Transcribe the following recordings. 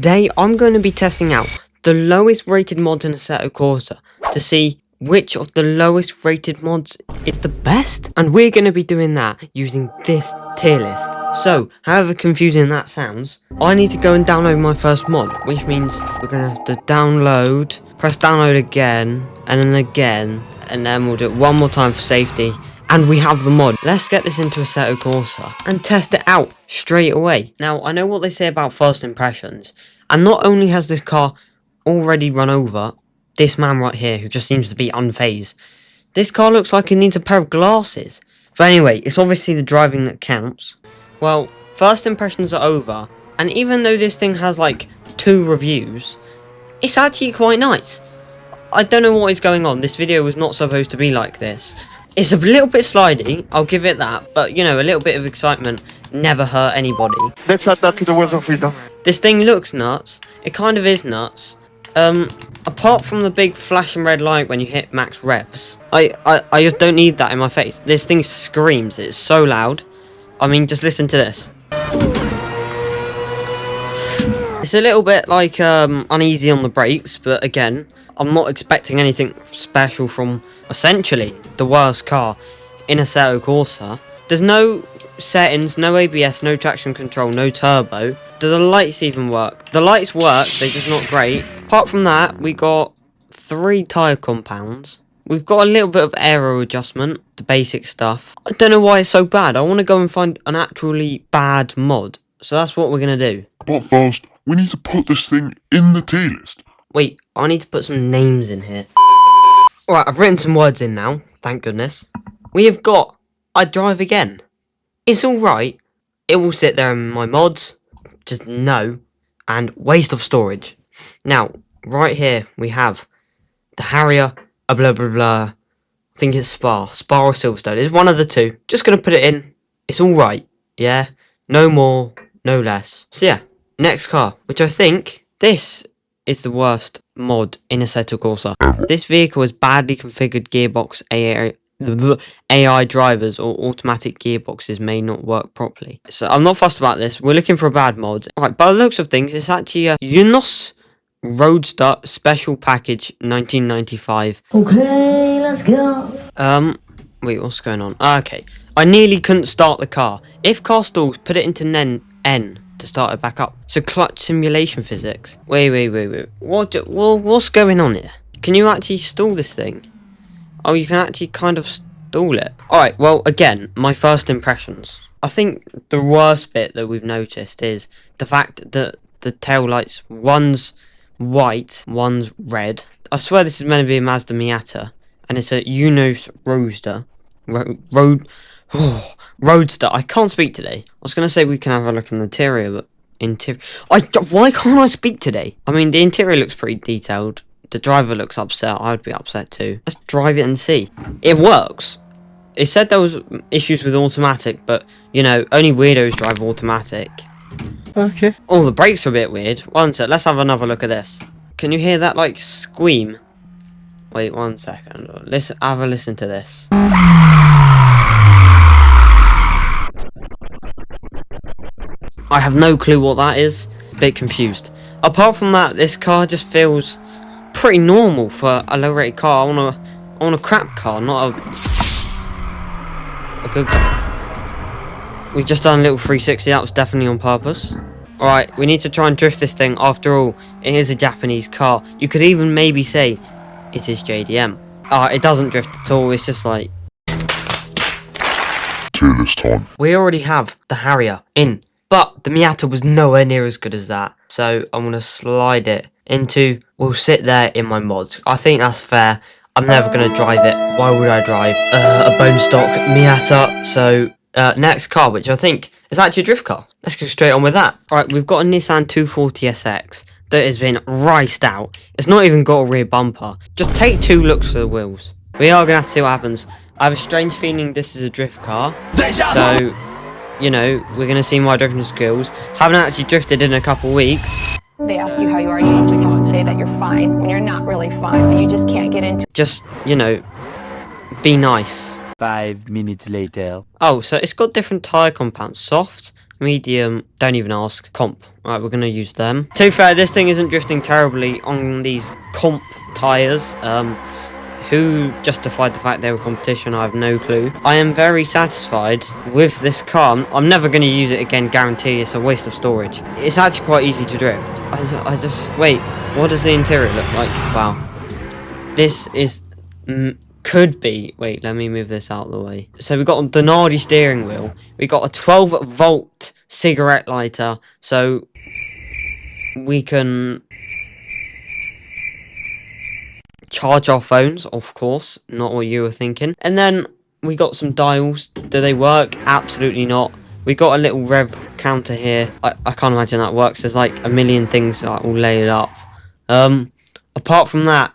Today I'm going to be testing out the lowest rated mods in ASSETTO CORSA to see which of the lowest rated mods is the best, and we're going to be doing that using this tier list. So, however confusing that sounds, I need to go and download my first mod, which means we're going to have to download, press download again, and then we'll do it one more time for safety, and we have the mod. Let's get this into ASSETTO CORSA and test it out straight away. Now, I know what they say about first impressions, and not only has this car already run over this man right here, who just seems to be unfazed, this car looks like it needs a pair of glasses. But anyway, it's obviously the driving that counts. Well, first impressions are over, and even though this thing has like 2 reviews, it's actually quite nice. I don't know what is going on. This video was not supposed to be like this. It's a little bit slidey, I'll give it that, but you know, a little bit of excitement never hurt anybody. Let's add that to the wheels of freedom. This thing looks nuts. It kind of is nuts. Apart from the big flashing red light when you hit max revs, I just don't need that in my face. This thing screams. It's so loud. I mean, just listen to this. It's a little bit like uneasy on the brakes, but again, I'm not expecting anything special from essentially the worst car in ASSETTO CORSA. There's no settings, no ABS, no traction control, no turbo. Do the lights even work? The lights work, they're just not great. Apart from that, we got 3 tyre compounds. We've got a little bit of aero adjustment, the basic stuff. I don't know why it's so bad. I want to go and find an actually bad mod. So that's what we're going to do. But first, we need to put this thing in the tier list. Wait, I need to put some names in here. Alright, I've written some words in now, thank goodness. We have got, I drive again. It's alright. It will sit there in my mods. Just no. And waste of storage. Now, right here, we have the Harrier, a blah blah blah. I think it's Spa or Silverstone. It's one of the two. Just going to put it in. It's alright. Yeah. No more, no less. So yeah, next car, which I think this is the worst mod in ASSETTO CORSA. This vehicle has badly configured gearbox AI drivers or automatic gearboxes may not work properly. So I'm not fussed about this. We're looking for a bad mod. Alright, by the looks of things, it's actually a Unos Roadster Special Package 1995. Okay, let's go. Wait, what's going on? Okay. I nearly couldn't start the car. If car stalls, put it into N to start it back up. So clutch simulation physics. Wait. What's going on here? Can you actually stall this thing? Oh, you can actually kind of stall it. Alright, well, again, my first impressions. I think the worst bit that we've noticed is the fact that the tail lights, one's white, one's red. I swear this is meant to be a Mazda Miata, and it's a Unos Roadster. Roadster. I can't speak today. I was going to say we can have a look in the interior, but why can't I speak today? I mean, the interior looks pretty detailed. The driver looks upset. I would be upset too. Let's drive it and see. It works. It said there was issues with automatic, but you know, only weirdos drive automatic. Okay. Oh, the brakes are a bit weird. One sec. Let's have another look at this. Can you hear that like squeam? Wait 1 second. Listen. Have a listen to this. I have no clue what that is. A bit confused. Apart from that, this car just feels pretty normal for a low rated car. I want a crap car, not a good car. We've just done a little 360. That was definitely on purpose. Alright, we need to try and drift this thing. After all, it is a Japanese car. You could even maybe say it is JDM. It doesn't drift at all. It's just like Tier list time. we already have the Harrier in, but the Miata was nowhere near as good as that. So I'm going to slide it into, will sit there in my mods. I think that's fair. I'm never going to drive it. Why would I drive a bone stock Miata? So next car, which I think is actually a drift car. Let's go straight on with that. Alright, we've got a Nissan 240SX that has been riced out. It's not even got a rear bumper. Just take 2 looks at the wheels. We are going to have to see what happens. I have a strange feeling this is a drift car. So, you know, we're going to see my drifting skills. Haven't actually drifted in a couple weeks. They ask you how you are, you just have to say that you're fine when you're not really fine, but you just can't get into. Just, you know, be nice. 5 minutes later. Oh, so it's got different tyre compounds. Soft, medium, don't even ask, comp. Right, we're going to use them. To be fair, this thing isn't drifting terribly on these comp tyres. Who justified the fact they were competition, I have no clue. I am very satisfied with this car. I'm never going to use it again, guarantee. It's a waste of storage. It's actually quite easy to drift. I just... Wait, what does the interior look like? Wow. This is... could be... Wait, let me move this out of the way. So we've got a Denardi steering wheel. We've got a 12-volt cigarette lighter. So we can... charge our phones, of course, not what you were thinking. And then we got some dials. Do they work? Absolutely not. We got a little rev counter here. I can't imagine that works. There's like a million things all layered up. Apart from that,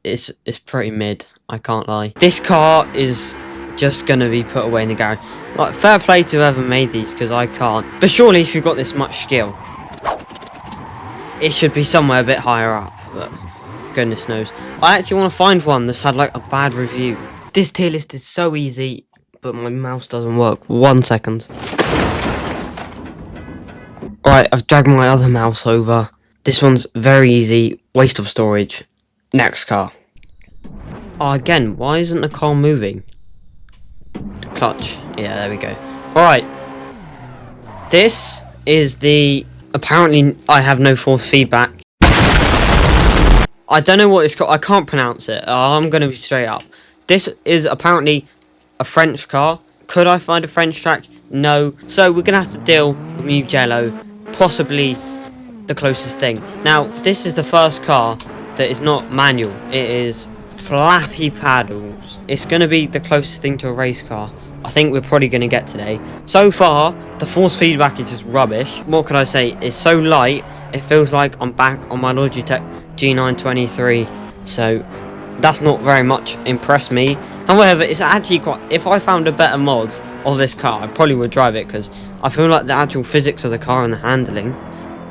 it's pretty mid. I can't lie. This car is just gonna be put away in the garage. Like, fair play to whoever made these, because I can't. But surely, if you've got this much skill, it should be somewhere a bit higher up. But goodness knows. I actually want to find one that's had like a bad review. This tier list is so easy, but my mouse doesn't work. 1 second. Alright, I've dragged my other mouse over. This one's very easy. Waste of storage. Next car. Oh, again, why isn't the car moving? The clutch. Yeah, there we go. Alright. This is the... Apparently, I have no force feedback. I don't know what it's called. I can't pronounce it. I'm going to be straight up. This is apparently a French car. Could I find a French track? No. So we're going to have to deal with Mugello. Possibly the closest thing. Now, this is the first car that is not manual. It is flappy paddles. It's going to be the closest thing to a race car I think we're probably going to get today. So far, the force feedback is just rubbish. What can I say? It's so light, it feels like I'm back on my Logitech G923. So, that's not very much impressed me. However, it's actually quite... If I found a better mod of this car, I probably would drive it, because I feel like the actual physics of the car and the handling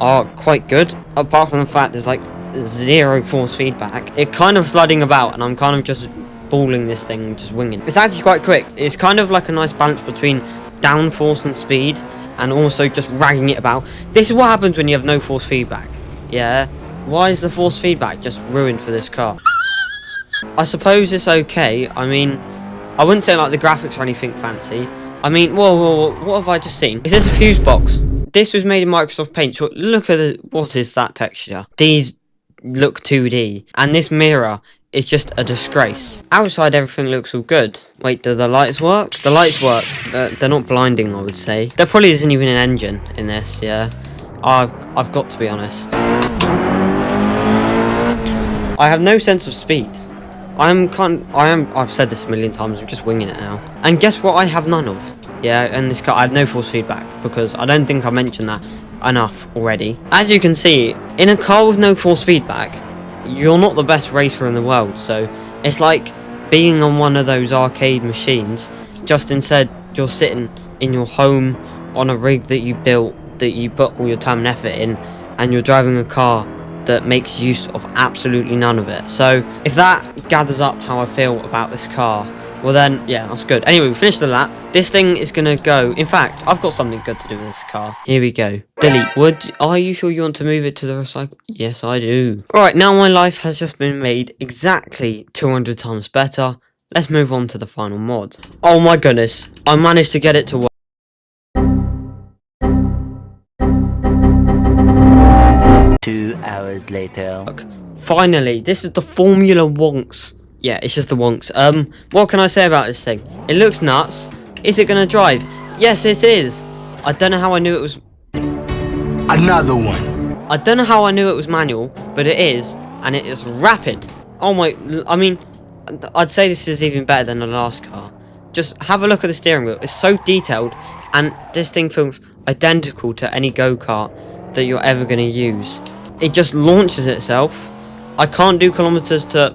are quite good. Apart from the fact there's like zero force feedback. It's kind of sliding about, and I'm kind of just balling this thing, just winging. It's actually quite quick. It's kind of like a nice balance between downforce and speed, and also just ragging it about. This is what happens when you have no force feedback. Yeah, why is the force feedback just ruined for this car? I suppose it's okay. I mean, I wouldn't say like the graphics or anything fancy. I mean, whoa, what have I just seen? Is this a fuse box? This was made in Microsoft Paint. So look at what is that texture? These look 2D, and this mirror is just a disgrace. Outside, everything looks all good. Wait, do the lights work? The lights work. They're not blinding, I would say. There probably isn't even an engine in this. Yeah, I've got to be honest. I have no sense of speed. I've said this a million times, I'm just winging it now. And guess what I have none of? Yeah, and this car, I have no force feedback, because I don't think I mentioned that enough already. As you can see, in a car with no force feedback, you're not the best racer in the world, so it's like being on one of those arcade machines, just instead you're sitting in your home on a rig that you built, that you put all your time and effort in, and you're driving a car that makes use of absolutely none of it. So if that gathers up how I feel about this car, well then, yeah, that's good. Anyway, we finished the lap. This thing is gonna go... In fact, I've got something good to do with this car. Here we go. Delete. Are you sure you want to move it to the recycle? Yes, I do. Alright, now my life has just been made exactly 200 times better. Let's move on to the final mod. Oh my goodness. I managed to get it to work. Hours later. Finally, this is the Formula Wonks. Yeah, it's just the Wonks. What can I say about this thing? It looks nuts. Is it gonna drive? Yes, it is. I don't know how I knew it was... Another one. I don't know how I knew it was manual, but it is, and it is rapid. Oh my... I mean, I'd say this is even better than the last car. Just have a look at the steering wheel. It's so detailed, and this thing feels identical to any go-kart that you're ever gonna use. It just launches itself. I can't do kilometers to...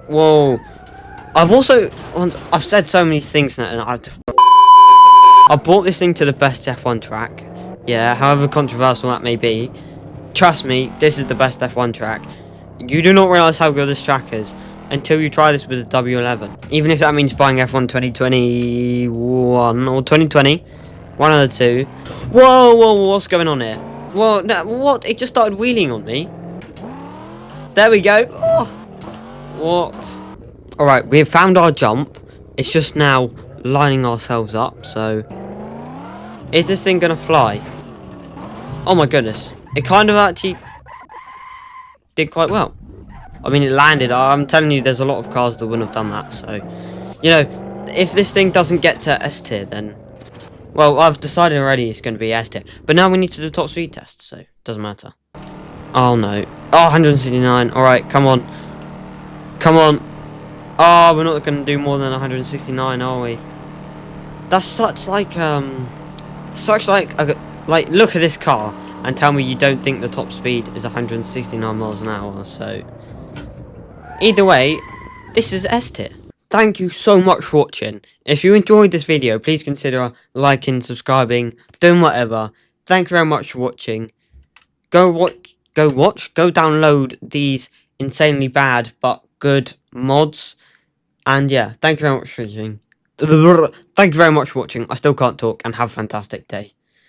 Whoa. I've said so many things now, and I brought this thing to the best F1 track. Yeah, however controversial that may be. Trust me, this is the best F1 track. You do not realise how good this track is until you try this with a W11. Even if that means buying F1 2021 or 2020. One of the two. Whoa, whoa, what's going on here? Whoa, no, what? It just started wheeling on me. There we go. Oh, what? Alright, we've found our jump. It's just now lining ourselves up, so... Is this thing gonna fly? Oh my goodness. It kind of actually did quite well. I mean, it landed. I'm telling you, there's a lot of cars that wouldn't have done that, so... You know, if this thing doesn't get to S tier, then... Well, I've decided already it's going to be S tier. But now we need to do top speed test, so it doesn't matter. Oh no. Oh, 169. Alright, come on. Come on. Oh, we're not going to do more than 169, are we? That's such like, look at this car and tell me you don't think the top speed is 169 miles an hour, so... Either way, this is S tier. Thank you so much for watching. If you enjoyed this video, please consider liking, subscribing, doing whatever. Thank you very much for watching. Go download these insanely bad but good mods. And yeah, thank you very much for watching. Thank you very much for watching. I still can't talk, and have a fantastic day.